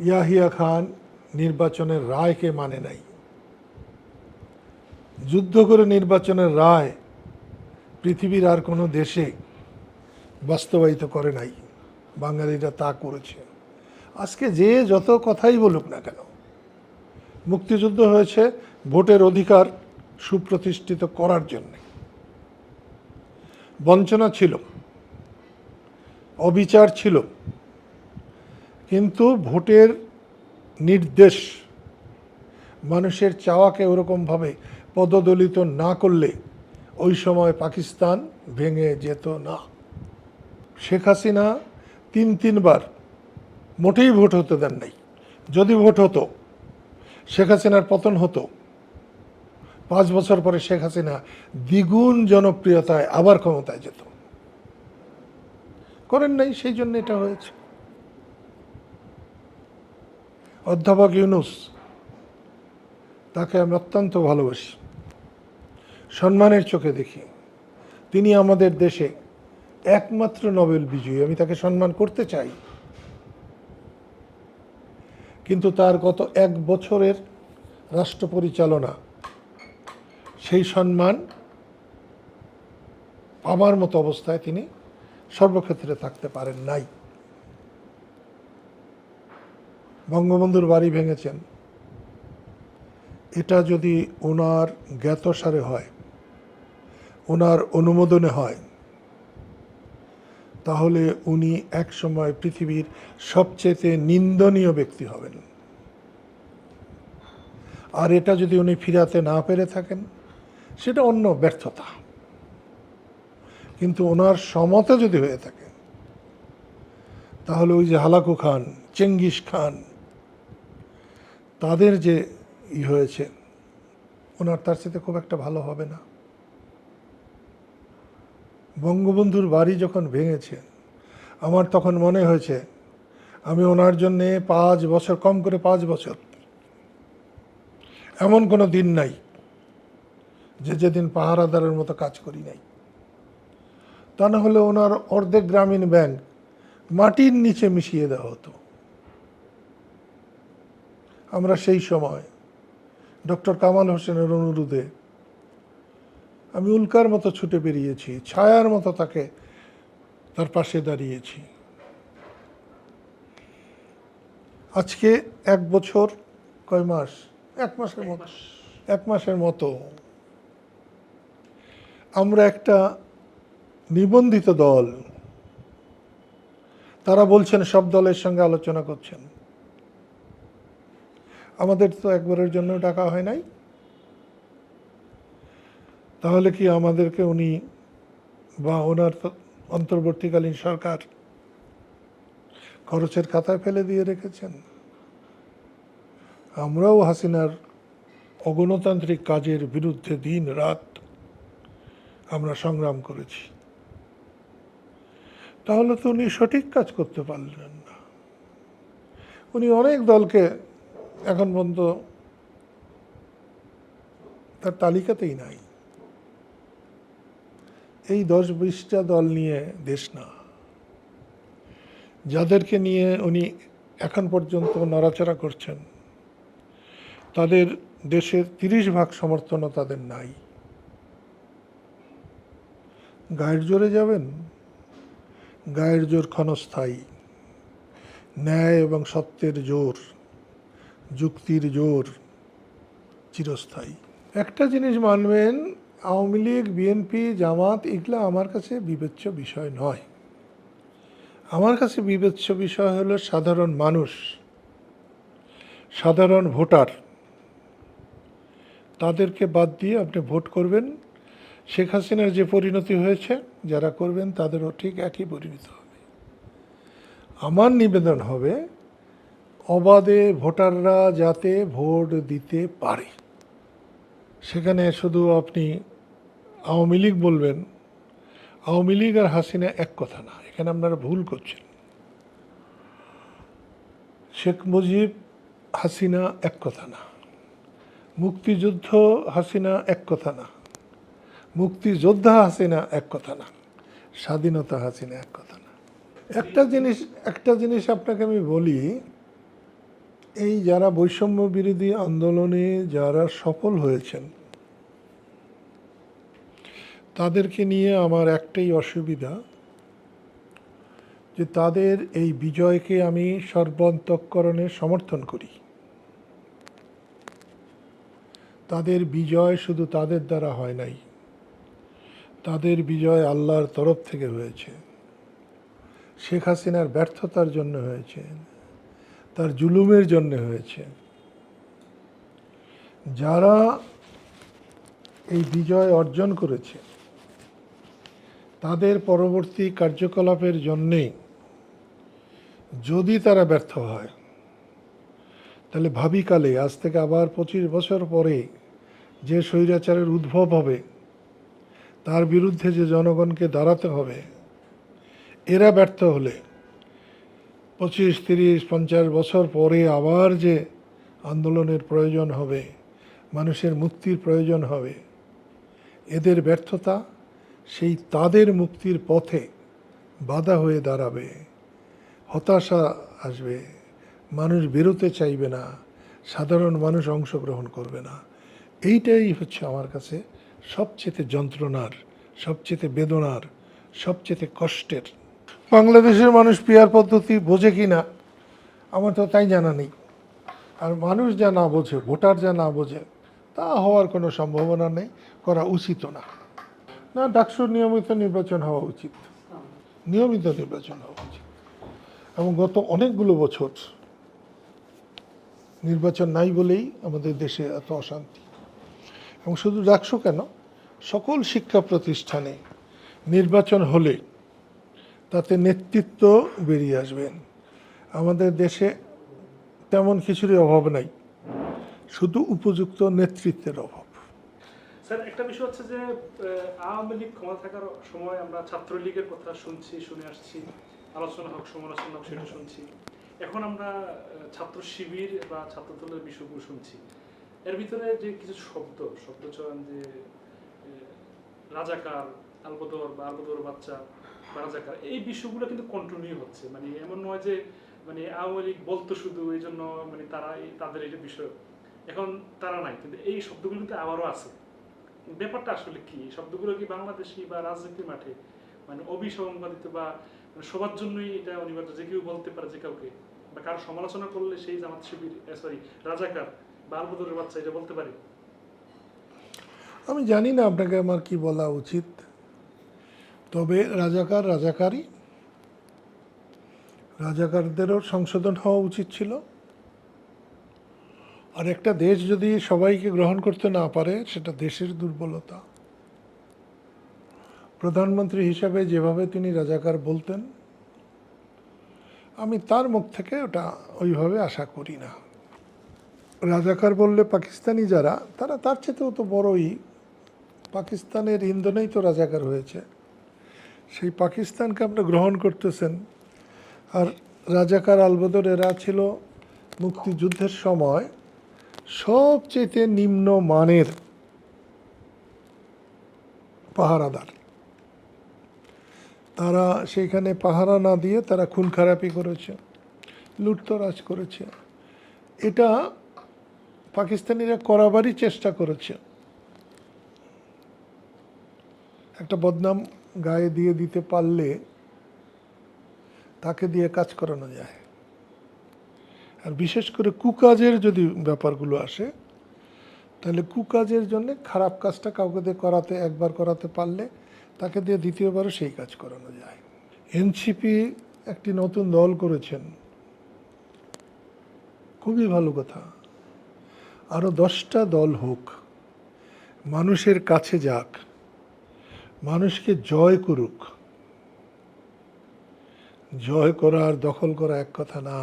Speaker 1: ইয়াহিয়া খান নির্বাচনের রায়কে মানে নাই, যুদ্ধ করে নির্বাচনের রায় পৃথিবীর আর কোনো দেশে বাস্তবায়িত করে নাই, বাঙালিরা তা করেছে। আজকে যে যত কথাই বলুক না কেন, মুক্তিযুদ্ধ হয়েছে ভোটের অধিকার সুপ্রতিষ্ঠিত করার জন্য। বঞ্চনা ছিল, অবিচার ছিল, কিন্তু ভোটের নির্দেশ মানুষের চাওয়াকে ওরকমভাবে পদদলিত না করলে ওই সময় পাকিস্তান ভেঙে যেত না। শেখ হাসিনা 3 বার মোটেই ভোট হতে দেন নাই। যদি ভোট হতো শেখ হাসিনার পতন হতো, 5 বছর পরে শেখ হাসিনা দ্বিগুণ জনপ্রিয়তায় আবার ক্ষমতায় যেত। করেন নাই, সেই জন্য এটা হয়েছে। অধ্যাপক ইউনূস, তাকে আমি অত্যন্ত ভালোবাসি, সম্মানের চোখে দেখি। তিনি আমাদের দেশে একমাত্র নোবেল বিজয়ী, আমি তাকে সম্মান করতে চাই। কিন্তু তার গত 1 বছরের রাষ্ট্র পরিচালনা, সেই সম্মান পাবার মতো অবস্থায় তিনি সর্বক্ষেত্রে থাকতে পারেন নাই। বঙ্গবন্ধুর বাড়ি ভেঙেছেন, এটা যদি ওনার জ্ঞাতসারে হয়, ওনার অনুমোদনে হয়, তাহলে উনি এক সময় পৃথিবীর সবচেয়ে নিন্দনীয় ব্যক্তি হবেন। আর এটা যদি উনি ফিরাতে না পেরে থাকেন, সেটা অন্য ব্যর্থতা। কিন্তু ওনার সমতে যদি হয়ে থাকে, তাহলে ওই যে হালাকু খান, চেঙ্গিস খান, তাদের যে হয়েছে, ওনার তার সাথে খুব একটা ভালো হবে না। বঙ্গবন্ধুর বাড়ি যখন ভেঙেছে, আমার তখন মনে হয়েছে আমি ওনার জন্যে 5 বছর, কম করে 5 বছর, এমন কোনো দিন নাই যেদিন পাহারাদারের মতো কাজ করি নাই। তা না হলে ওনার অর্ধেক গ্রামীণ ব্যাংক মাটির নিচে মিশিয়ে দেওয়া হতো। আমরা সেই সময় ডক্টর কামাল হোসেনের অনুরোধে আমি উল্কার মতো ছুটে বেরিয়েছি, ছায়ার মতো তার পাশে দাঁড়িয়েছি। আজকে 1 বছর কয় মাস, 1 মাসের মতো, 1 মাসের মতো আমরা একটা নিবন্ধিত দল, তারা বলছেন সব দলের সঙ্গে আলোচনা করছেন। আমাদের তো একবারের জন্য টাকা হয় নাই। তাহলে কি আমাদেরকে উনি বা ওনার অন্তর্বর্তীকালীন সরকার খরচের খাতায় ফেলে দিয়ে রেখেছেন? আমরাও হাসিনার অগণতান্ত্রিক কাজের বিরুদ্ধে দিন রাত আমরা সংগ্রাম করেছি। তাহলে তো উনি সঠিক কাজ করতে পারলেন না। উনি অনেক দলকে এখন পর্যন্ত তার তালিকাতেই নাই। এই 10-20টা দল নিয়ে দেশ না, যাদেরকে নিয়ে উনি এখন পর্যন্ত নড়াচড়া করছেন, তাদের দেশের 30% সমর্থনও তাদের নাই। গায়ের জোরে যাবেন? গায়ের জোর ক্ষণস্থায়ী, ন্যায় এবং সত্যের জোর, যুক্তির জোর চিরস্থায়ী। একটা জিনিস মানবেন, আওয়ামী লীগ, বিএনপি, জামাত, এগুলো আমার কাছে বিবেচ্য বিষয় নয়। আমার কাছে বিবেচ্য বিষয় হলো সাধারণ মানুষ, সাধারণ ভোটার। তাদেরকে বাদ দিয়ে আপনি ভোট করবেন, শেখ হাসিনার যে পরিণতি হয়েছে যারা করবেন তাদেরও ঠিক একই পরিণতি হবে। আমার নিবেদন হবে অবাধে ভোটাররা যাতে ভোট দিতে পারে। সেখানে শুধু আপনি আওয়ামী লীগ বলবেন, আওয়ামী লীগ আর হাসিনা এক কথা না, এখানে আপনারা ভুল করছেন। শেখ মুজিব হাসিনা এক কথা না, মুক্তিযুদ্ধ হাসিনা এক কথা না, মুক্তিযোদ্ধা হাসিনা এক কথা না, স্বাধীনতা হাসিনা এক কথা না। একটা জিনিস আপনাকে আমি বলি, এই যারা বৈষম্য বিরোধী আন্দোলনে যারা সফল হয়েছেন, তাদেরকে নিয়ে আমার একটাই অসুবিধা, যে তাদের এই বিজয়কে আমি সর্বান্তঃকরণে সমর্থন করি। তাদের বিজয় শুধু তাদের দ্বারা হয় নাই, তাদের বিজয় আল্লাহর তরফ থেকে হয়েছে। শেখ হাসিনার ব্যর্থতার জন্য হয়েছে, তার জুলুমের জন্য হয়েছে। যারা এই বিজয় অর্জন করেছে, তাদের পরবর্তী কার্যকলাপের জন্যে যদি তারা ব্যর্থ হয়, তাহলে ভাবিকালে আজ থেকে আবার 25 বছর পরে যে স্বৈরাচারের উদ্ভব হবে, তার বিরুদ্ধে যে জনগণকে দাঁড়াতে হবে, এরা ব্যর্থ হলে 25, 30, 50 বছর পরে আবার যে আন্দোলনের প্রয়োজন হবে, মানুষের মুক্তির প্রয়োজন হবে, এদের ব্যর্থতা সেই তাদের মুক্তির পথে বাধা হয়ে দাঁড়াবে। হতাশা আসবে, মানুষ বেরোতে চাইবে না, সাধারণ মানুষ অংশগ্রহণ করবে না। এইটাই হচ্ছে আমার কাছে সবচেয়ে যন্ত্রণার, সবচেয়ে বেদনার, সবচেয়ে কষ্টের। বাংলাদেশের মানুষ পিআর পদ্ধতি বোঝে কি না আমার তো তাই জানা নেই। আর মানুষ যা না বোঝে, ভোটার যা না বোঝে, তা হওয়ার কোনো সম্ভাবনা নেই, করা উচিত না। না, ডাকসুর নিয়মিত নির্বাচন হওয়া উচিত, নিয়মিত নির্বাচন হওয়া উচিত। এবং গত অনেকগুলো বছর নির্বাচন নাই বলেই আমাদের দেশে এত অশান্তি। এবং শুধু ডাকসু কেন, সকল শিক্ষা প্রতিষ্ঠানে নির্বাচন হলে তাতে নেতৃত্ব বেরিয়ে আসবেন। আমাদের দেশে তেমন কিছুরই অভাব নাই, শুধু উপযুক্ত নেতৃত্বের অভাব।
Speaker 2: স্যার, একটা বিষয় হচ্ছে যে আওয়ামী লীগ ক্ষমতা থাকার সময় আমরা ছাত্রলীগের কথা শুনে আসছি, আলোচনা হোক সমালোচনা হোক সেটা শুনছি। এখন আমরা ছাত্র শিবির বা ছাত্রদলের বিষয়গুলো শুনছি। এর ভিতরে যে কিছু শব্দচয়ন, যে রাজাকার, আলবদর বা আলবদর বাচ্চা বা রাজাকার, এই বিষয়গুলো কিন্তু কন্টিনিউ হচ্ছে। মানে এমন নয় যে মানে আওয়ামী লীগ বলতো শুধু এই জন্য মানে তাদের এই যে বিষয়, এখন তারা নাই, কিন্তু এই শব্দগুলো কিন্তু আবারও আছে। ব্যাপারটা আসলে কি? শব্দগুলো কি বাংলাদেশি বা রাজনীতির মাঠে মানে অবিসংবাদিত বা সবার জন্যই এটা অনিবার্য, যে কেউ বলতে পারে যে কাউকে, বা কারো সমালোচনা করলে সেই জামাত শিবির রাজাকার বা আলবদরের বাচ্চা এটা বলতে পারে?
Speaker 1: আমি জানি না আপনাকে আমার কি বলা উচিত, তবে রাজাকার রাজাকারই, রাজাকারদেরও সংশোধন হওয়া উচিত ছিল। আর একটা দেশ যদি সবাইকে গ্রহণ করতে না পারে সেটা দেশের দুর্বলতা। প্রধানমন্ত্রী হিসাবে যেভাবে তিনি রাজাকার বলতেন, আমি তার মুখ থেকে ওটা ওইভাবে আশা করি না। রাজাকার বললে পাকিস্তানি যারা, তারা তার চেয়েও তো বড়ই, পাকিস্তানের ইন্ধনেই তো রাজাকার হয়েছে। সেই পাকিস্তানকে আপনি গ্রহণ করতেছেন। আর রাজাকার আলবদর এরা ছিল মুক্তিযুদ্ধের সময় সবচেয়ে নিম্ন মানের পাহারাদার। তারা সেইখানে পাহারা না দিয়ে তারা খুন খারাপি করেছে, লুটতরাজ করেছে। এটা পাকিস্তানিরা করাবারই চেষ্টা করেছে। একটা বদনাম গায়ে দিয়ে দিতে পারলে তাকে দিয়ে কাজ করানো যায়। আর বিশেষ করে কুকাজের যদি ব্যাপারগুলো আসে, তাহলে কুকাজের জন্য খারাপ কাজটা কাউকে দিয়ে একবার করাতে পারলে তাকে দিয়ে দ্বিতীয়বারও সেই কাজ করানো যায়। এনসিপি একটি নতুন দল করেছেন, খুবই ভালো কথা। আরও 10টা দল হোক, মানুষের কাছে যাক, মানুষকে জয় করুক। জয় করা আর দখল করা এক কথা না।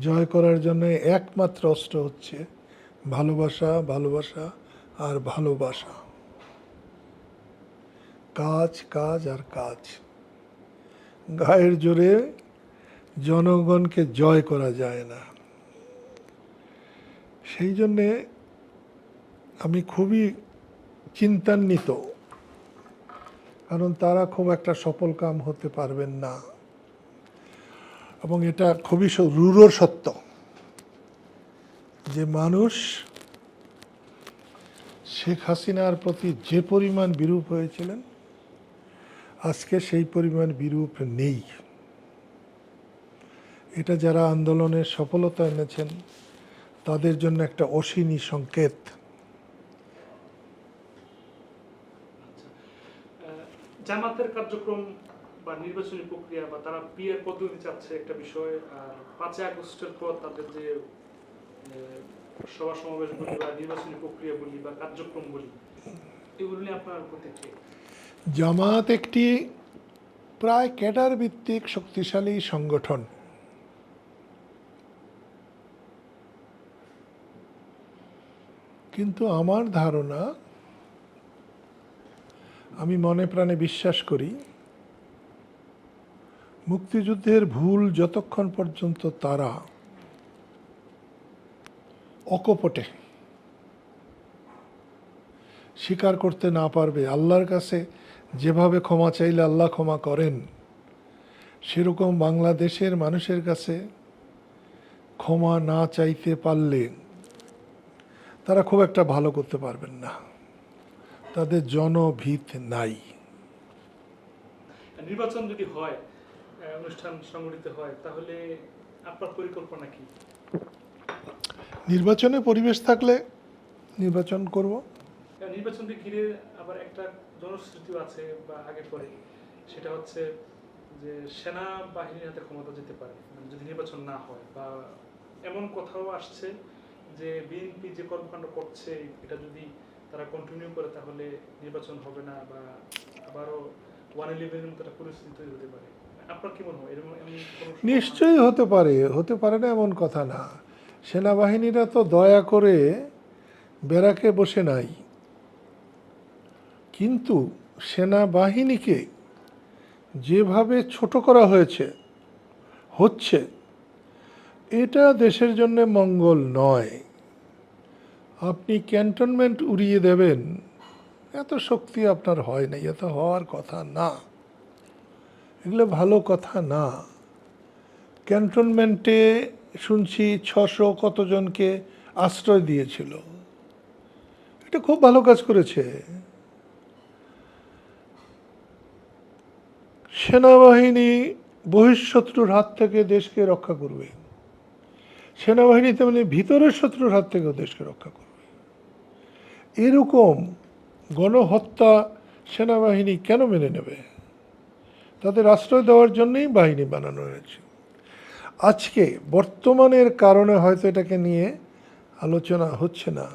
Speaker 1: জয় করার জন্য একমাত্র অস্ত্র হচ্ছে ভালোবাসা, ভালোবাসা আর ভালোবাসা। কাজ, কাজ আর কাজ। গায়ের জোরে জনগণকে জয় করা যায় না। সেই জন্যে আমি খুবই চিন্তান্বিত, কারণ তারা খুব একটা সফল কাম হতে পারবেন না। এবং এটা খুবই রূঢ় সত্য যে মানুষ শেখ হাসিনার প্রতি যে পরিমাণ বিরূপ হয়েছিলেন, আজকে সেই পরিমাণ বিরূপ নেই। এটা যারা আন্দোলনের সফলতা এনেছেন তাদের জন্য একটা অশীনী সংকেত।
Speaker 2: জামাতের কার্যক্রম বা নির্বাচনী প্রক্রিয়া বা তারা পিএর পদ্ধতি চাচ্ছে একটা বিষয়, আর 5ই আগস্টের পর তাদের যে সভা সমাবেশ বলি বা নির্বাচনী প্রক্রিয়া বলি বা কার্যক্রম বলি, এগুলো নিয়ে আপনার প্রতিক্রিয়া?
Speaker 1: জামাত একটি প্রায় ক্যাডার ভিত্তিক শক্তিশালী সংগঠন। কিন্তু আমার ধারণা, আমি মনে প্রাণে বিশ্বাস করি, মুক্তিযুদ্ধের ভুল যতক্ষণ পর্যন্ত তারা অকপটে স্বীকার করতে না পারবে, আল্লাহর কাছে যেভাবে ক্ষমা চাইলে আল্লাহ ক্ষমা করেন, সেরকম বাংলাদেশের মানুষের কাছে ক্ষমা না চাইতে পারলে তারা খুব একটা ভালো করতে পারবেন না। তাদের জনভিত নাই।
Speaker 2: নির্বাচন যদি হয়, অনুষ্ঠান সংগঠিত হয়, তাহলে আপনার পরিকল্পনা কি?
Speaker 1: নির্বাচনে পরিবেশ থাকলে নির্বাচন করব।
Speaker 2: নির্বাচনকে ঘিরে আবার একটা জনশ্রুতিও আছে বা আগে পরে, সেটা হচ্ছে যে সেনাবাহিনীর হাতে ক্ষমতা যেতে পারে মানে যদি নির্বাচন না হয়, বা এমন কথাও আসছে যে বিএনপি যে কর্মকাণ্ড করছে এটা যদি তারা কন্টিনিউ করে তাহলে নির্বাচন হবে না, বা আবারও 111 মতো একটা পরিস্থিতি তৈরি হতে পারে। আপনার কি মনে হয় এরকম এমন কোনো সম্ভাবনা?
Speaker 1: নিশ্চয়ই হতে পারে না এমন কথা না। সেনাবাহিনীরা তো দয়া করে ব্যারাকে বসে নাই, কিন্তু সেনাবাহিনীকে যেভাবে ছোট করা হচ্ছে, এটা দেশের জন্য মঙ্গল নয়। আপনি ক্যান্টনমেন্ট উড়িয়ে দেবেন, এত শক্তি আপনার হয় না, এত হওয়ার কথা না, এগুলো ভালো কথা না। ক্যান্টনমেন্টে শুনছি 600 কতজনকে আশ্রয় দিয়েছিল, এটা খুব ভালো কাজ করেছে। সেনাবাহিনী বহিঃশত্রুর হাত থেকে দেশকে রক্ষা করবে, সেনাবাহিনী তেমনি ভিতরের শত্রুর হাত থেকেও দেশকে রক্ষা করবে। এরকম গণহত্যা সেনাবাহিনী কেন মেনে নেবে? তাদের আশ্রয় দেওয়ার জন্যই বাহিনী বানানো হয়েছে। আজকে বর্তমানের কারণে হয়তো এটাকে নিয়ে আলোচনা হচ্ছে না,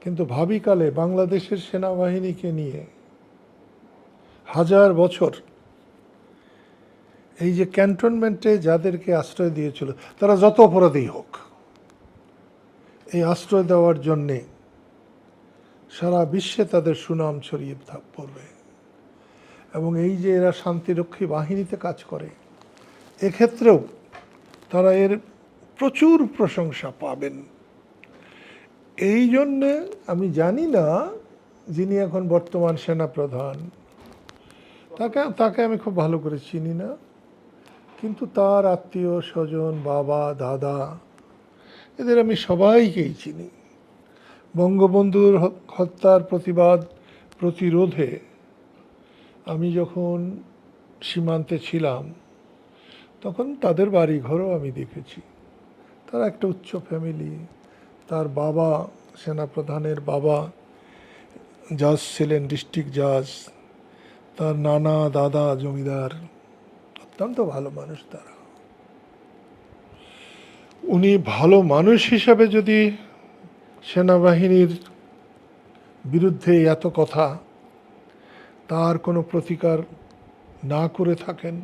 Speaker 1: কিন্তু ভাবিকালে বাংলাদেশের সেনাবাহিনীকে নিয়ে হাজার বছর এই যে ক্যান্টনমেন্টে যাদেরকে আশ্রয় দিয়েছিল তারা যত অপরাধী হোক, এই আশ্রয় দেওয়ার জন্যে সারা বিশ্বে তাদের সুনাম ছড়িয়ে পড়বে। এবং এই যে এরা শান্তিরক্ষী বাহিনীতে কাজ করে, এক্ষেত্রেও তারা এর প্রচুর প্রশংসা পাবেন। এই জন্যে আমি জানি না যিনি এখন বর্তমান সেনাপ্রধান, তাকে আমি খুব ভালো করে চিনি না, কিন্তু তার আত্মীয় স্বজন, বাবা, দাদা, এদের আমি সবাইকেই চিনি। বঙ্গবন্ধুর হত্যার প্রতিরোধে আমি যখন সীমান্তে ছিলাম তখন তাদের বাড়ি ঘরও আমি দেখেছি। তারা একটা উচ্চ ফ্যামিলি, তার বাবা সেনাপ্রধানের বাবা জাজ ছিলেন, ডিস্ট্রিক্ট জাজ, তার নানা দাদা জমিদার, অত্যন্ত ভালো মানুষ তারা। উনি ভালো মানুষ হিসাবে যদি সেনাবাহিনীর বিরুদ্ধে এত কথা, তার কোনো প্রতিকার না করে থাকেন,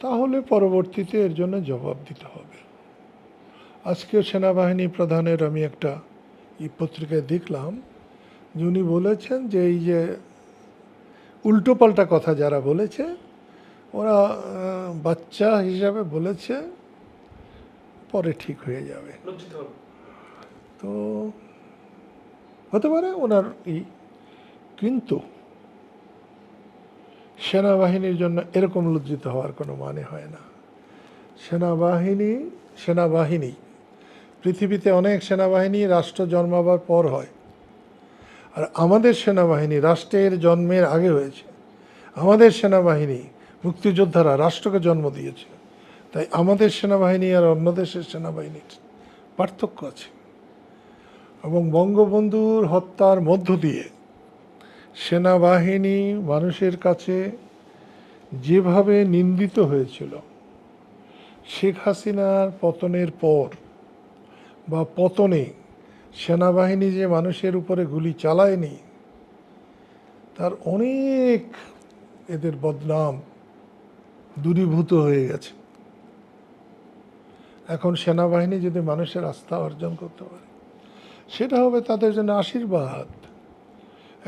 Speaker 1: তাহলে পরবর্তীতে এর জন্য জবাব দিতে হবে। আজকেও সেনাবাহিনী প্রধানের আমি একটা পত্রিকায় দেখলাম যে উনি বলেছেন যে এই যে উল্টোপাল্টা কথা যারা বলেছে ওরা বাচ্চা হিসাবে বলেছে, পরে ঠিক হয়ে যাবে।
Speaker 2: লজ্জিত হবে।
Speaker 1: তো হতে পারে ওনার কিন্তু সেনাবাহিনীর জন্য এরকম লজ্জিত হওয়ার কোনো মানে হয় না। সেনাবাহিনী পৃথিবীতে অনেক সেনাবাহিনী রাষ্ট্র জন্মাবার পর হয়, আর আমাদের সেনাবাহিনী রাষ্ট্রের জন্মের আগে হয়েছে। আমাদের সেনাবাহিনী মুক্তিযোদ্ধারা রাষ্ট্রকে জন্ম দিয়েছে, তাই আমাদের সেনাবাহিনী আর অন্য দেশের সেনাবাহিনীর পার্থক্য আছে। এবং বঙ্গবন্ধুর হত্যার মধ্য দিয়ে সেনাবাহিনী মানুষের কাছে যেভাবে নিন্দিত হয়েছিল, শেখ হাসিনার পতনের পর বা পতনে সেনাবাহিনী যে মানুষের উপরে গুলি চালায়নি, তার অনেক এদের বদনাম দূরীভূত হয়ে গেছে। এখন সেনাবাহিনী যদি মানুষের আস্থা অর্জন করতে পারে, সেটা হবে তাদের জন্য আশীর্বাদ।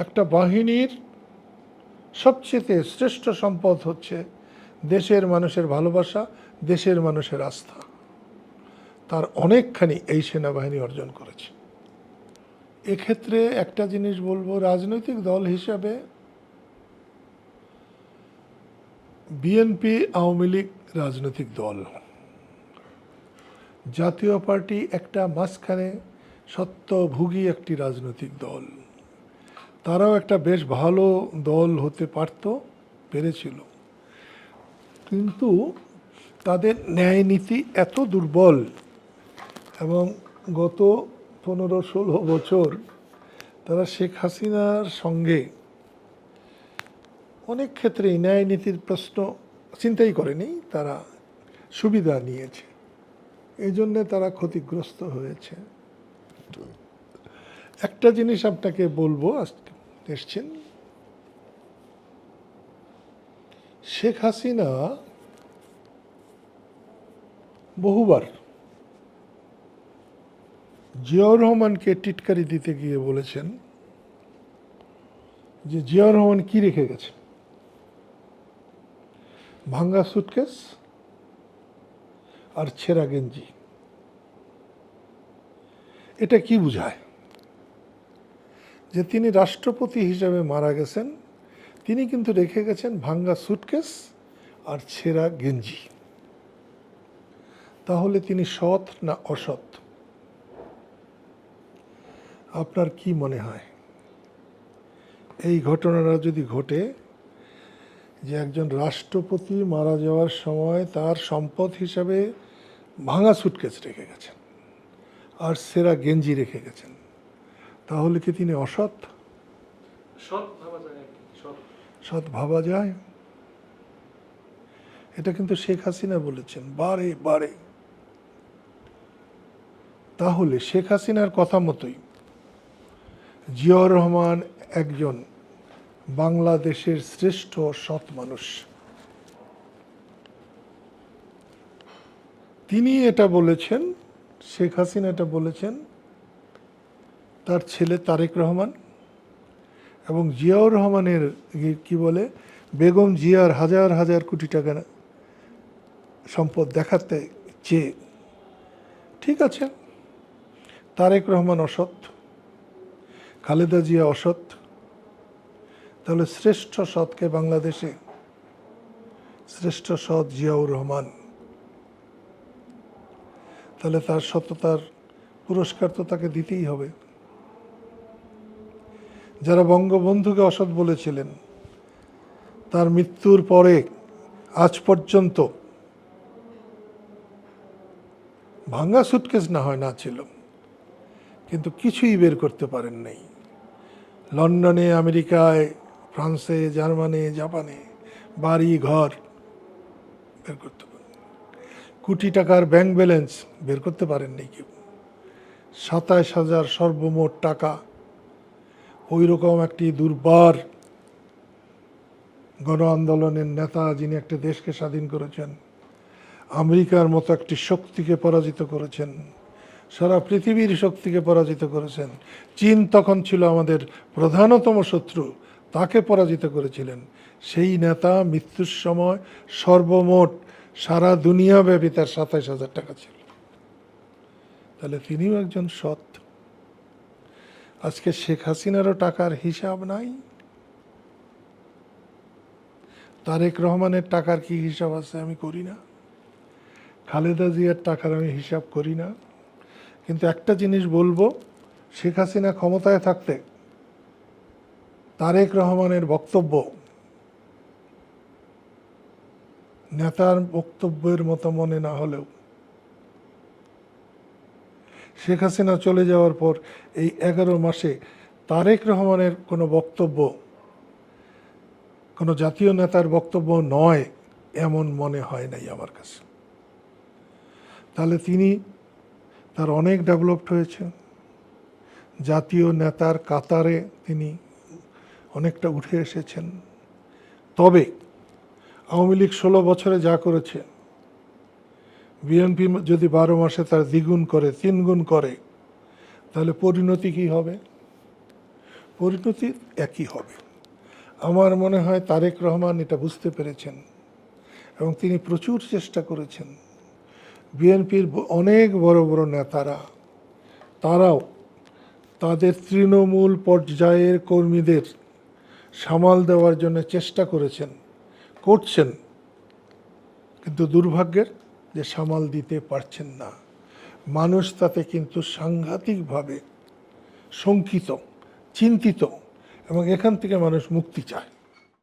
Speaker 1: একটা বাহিনীর সবচেয়ে শ্রেষ্ঠ সম্পদ হচ্ছে দেশের মানুষের ভালোবাসা, দেশের মানুষের আস্থা। তার অনেকখানি এই সেনাবাহিনী অর্জন করেছে। এক্ষেত্রে একটা জিনিস বলবো, রাজনৈতিক দল হিসাবে বিএনপি, আওয়ামী লীগ রাজনৈতিক দল, জাতীয় পার্টি একটা মাঝখানে সত্যভোগী একটি রাজনৈতিক দল। তারাও একটা বেশ ভালো দল হতে পেরেছিল, কিন্তু তাদের ন্যায় নীতি এত দুর্বল এবং গত 15-16 বছর তারা শেখ হাসিনার সঙ্গে অনেক ক্ষেত্রে ন্যায় নীতির প্রশ্ন চিন্তাই করেনি, তারা সুবিধা নিয়েছে, এই জন্যে তারা ক্ষতিগ্রস্ত হয়েছে। একটা জিনিস আপনাকে বলবো, আজকে এসছেন, শেখ হাসিনা বহুবার জিয়াউর রহমানকে টিটকারি দিতে গিয়ে বলেছেন যে জিয়াউর রহমান কি রেখে গেছে, ভাঙ্গা সুটকেস আর ছেঁড়া গেঞ্জি। এটা কি বোঝায়? যে তিনি রাষ্ট্রপতি হিসাবে মারা গেছেন, তিনি কিন্তু রেখে গেছেন ভাঙ্গা সুটকেস আর ছেঁড়া গেঞ্জি। তাহলে তিনি সৎ না অসৎ? আপনার কি মনে হয়? এই ঘটনাটা যদি ঘটে যে একজন রাষ্ট্রপতি মারা যাওয়ার সময় তার সম্পদ হিসাবে ভাঙা সুটকেস রেখে গেছেন আর ছেঁড়া গেঞ্জি রেখে গেছেন, তাহলে কি তিনি অসৎ?
Speaker 2: সৎ ভাবা যায় আর কি, সৎ।
Speaker 1: সৎ ভাবা যায়? এটা কিন্তু শেখ হাসিনা বলেছেন বারে বারে। তাহলে শেখ হাসিনার কথা মতোই জিয়াউর রহমান একজন বাংলাদেশের শ্রেষ্ঠ সৎ মানুষ। তিনি এটা বলেছেন, শেখ হাসিনা এটা বলেছেন তার ছেলে তারেক রহমান এবং জিয়াউর রহমানের কি বলে বেগম জিয়ার হাজার হাজার কোটি টাকা সম্পদ দেখাতে চেয়ে। ঠিক আছে, তারেক রহমান অসৎ, খালেদা জিয়া অসৎ, তাহলে শ্রেষ্ঠ সৎকে বাংলাদেশে? শ্রেষ্ঠ সৎ জিয়াউর রহমান। তাহলে তার সততার পুরস্কার তো তাকে দিতেই হবে। যারা বঙ্গবন্ধুকে অসৎ বলেছিলেন, তার মৃত্যুর পরে আজ পর্যন্ত ভাঙ্গা সুটকেস না হয় না ছিল, কিন্তু কিছুই বের করতে পারেন নাই। লন্ডনে, আমেরিকায়, ফ্রান্সে, জার্মানি, জাপানে বাড়ি ঘর বের করতে পারেন, কোটি টাকার ব্যাংক ব্যালেন্স বের করতে পারেননি কেউ। ২৭,০০০ সর্বমোট টাকা, ওই রকম একটি দুর্বার গণ আন্দোলনের নেতা যিনি একটা দেশকে স্বাধীন করেছেন, আমেরিকার মতো একটি শক্তিকে পরাজিত করেছেন, সারা পৃথিবীর শক্তিকে পরাজিত করেছেন। চীন তখন ছিল আমাদের প্রধানতম শত্রু, তাকে পরাজিত করেছিলেন। সেই নেতা মৃত্যুর সময় সর্বমোট সারা দুনিয়াব্যাপী তার ২৭,০০০ টাকা ছিল। তাহলে তিনিও একজন সৎ। আজকে শেখ হাসিনারও টাকার হিসাব নাই, তারেক রহমানের টাকার কি হিসাব আছে আমি করি না, খালেদা জিয়ার টাকার আমি হিসাব করি না। কিন্তু একটা জিনিস বলবো, শেখ হাসিনা ক্ষমতায় থাকতে তারেক রহমানের বক্তব্য নেতার বক্তব্যের মতো মনে না হলেও শেখ হাসিনা চলে যাওয়ার পর এই 11 মাসে তারেক রহমানের কোনো বক্তব্য কোনো জাতীয় নেতার বক্তব্য নয় এমন মনে হয় নাই আমার কাছে। তাহলে তিনি তার অনেক ডেভেলপড হয়েছে, জাতীয় নেতার কাতারে তিনি অনেকটা উঠে এসেছেন। তবে আওয়ামী লীগ 16 বছরে যা করেছে, বিএনপি যদি 12 মাসে তার দ্বিগুণ করে, 3 গুণ করে, তাহলে পরিণতি কি হবে? পরিণতি একই হবে। আমার মনে হয় তারেক রহমান এটা বুঝতে পেরেছেন এবং তিনি প্রচুর চেষ্টা করেছেন। বিএনপির অনেক বড় বড় নেতারা, তারাও তাদের তৃণমূল পর্যায়ের কর্মীদের সামাল দেওয়ার জন্য চেষ্টা করছেন, কিন্তু দুর্ভাগ্যের যে সামাল দিতে পারছেন না। মানুষ তাতে কিন্তু সাংঘাতিকভাবে শঙ্কিত, চিন্তিত, এবং এখান থেকে মানুষ মুক্তি চায়।